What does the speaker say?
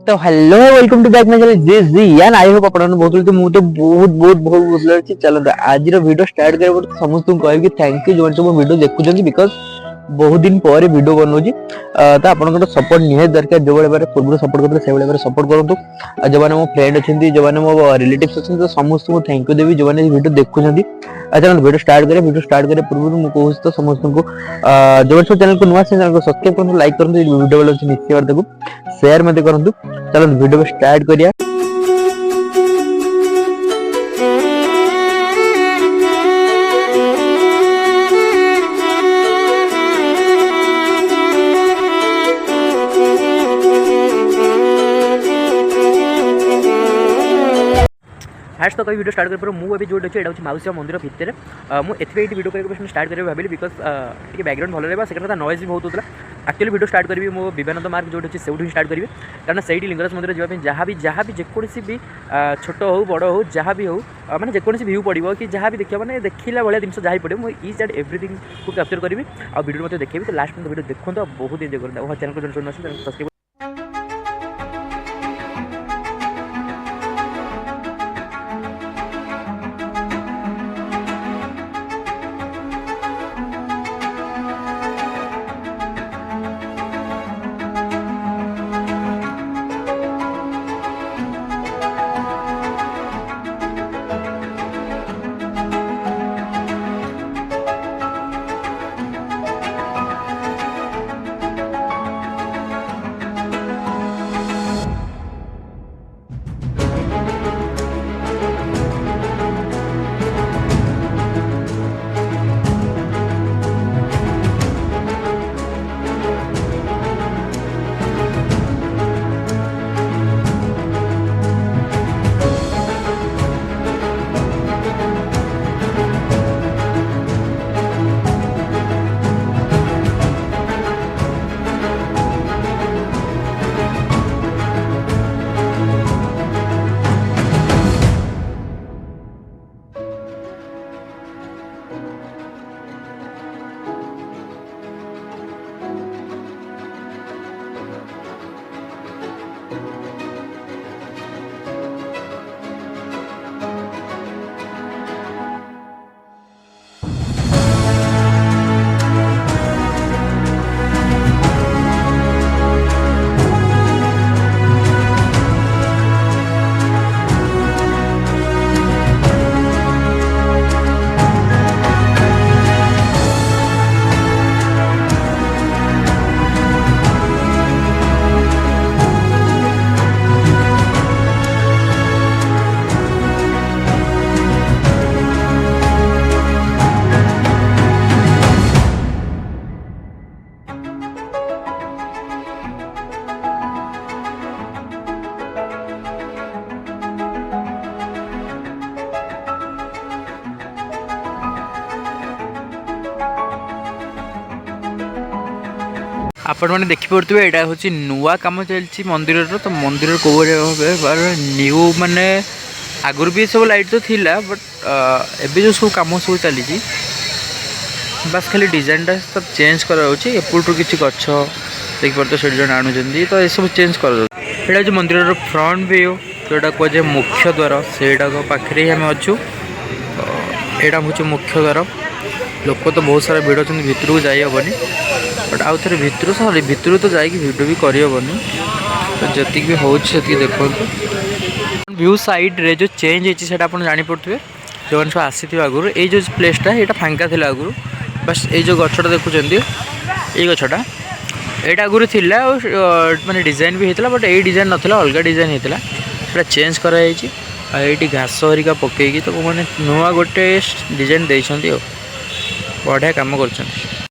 तो hello welcome to back my channel this जी यार आई होप आपण बहुत तो मु तो बहुत खुश अछि। चलो आज वीडियो स्टार्ट करे समस्त को कहबी थैंक यू जो सब वीडियो देखुछन बिकॉज़ बहुत दिन पर वीडियो बनौजी तो आपन सपोर्ट निहे दरकार जो बेले पूर्व सपोर्ट करते से बेले सपोर्ट करंतु जो माने मो फ्रेंड अछंती जो माने मो रिलेटिव्स अछंती तो समस्त को थैंक यू देबी जो माने वीडियो देखुछंती। अच्छा वीडियो स्टार्ट करे पूर्व मु कहूछ तो समस्त को जो सब चैनल को नुआ चैनल को सब्सक्राइब करंतु लाइक करंतु वीडियो वाला निश्चय कर देखो शेयर मते करंतु। चलो वीडियो स्टार्ट करिया। फास्ट तो कहीं वीडियो स्टार्ट कर मुझे जो अच्छे यहाँ माउसी मंदिर भितर मुझे वीडियो करके स्टार्ट करेंगे भाविली बिकज टे बैकग्राउंड भल रहा सेकेंड नॉइज भी बहुत होता एक्चुअली वीडियो स्टार्ट करी मो विवेकानंद मार्ग जो अच्छे से स्टार्ट करी कारण से लिंगराज मंदिर जावाई जहाँ भी जेकोसी भी छोट हो बड़ हो जहाँ भी हो मैंने जेकोसी व्यू पड़ो कि जहाँ भी देखा मैंने देखला भाया जिन जहाँ पड़ो मुझे इच एंड एवरीथिंग को कैप्चर करी आ वीडियो मतलब देखी तो लास्ट में वीडियो देखो बहुत एंजॉय करते चैनल को सब्सक्राइब। आपण मैंने देखिपे यहाँ हूँ नुआ कम चलती मंदिर तो मंदिर को न्यू माने आगुरी भी सब लाइट तो थिला बट एबे जो सब कम सब चली बस खाली डिजाइनटा तो चेंज करापटू किसी गच देखिए से जन आणुंट तो ये सब चेंज कर मंदिर फ्रंट व्यू जोटा कहे मुख्य द्वार से पाखे ही आम अच्छू यहाँ हूँ मुख्य द्वार लोक तो बहुत सारा भिड़ अच्छे भितर को जाइबनी बट आउ थे भितर तो जाकि भिडियो भी करहबनी तो जी भी हो देखो व्यू साइड रे जो चेंज होती आप जापे जो सब आसी आगुरी ये जो प्लेसटा यहाँ फांका थी आगुरी बस ये जो गछटा देखुं ये गछटा यहाँ आगुरी थी माने डिजाइन भी होता बट ये डिजाइन नाला अलग डिजाइन होता चेंज कराई घास हरिका पकईकी तो मैंने नुआ गोटे डिजाइन देती बढ़िया काम कर।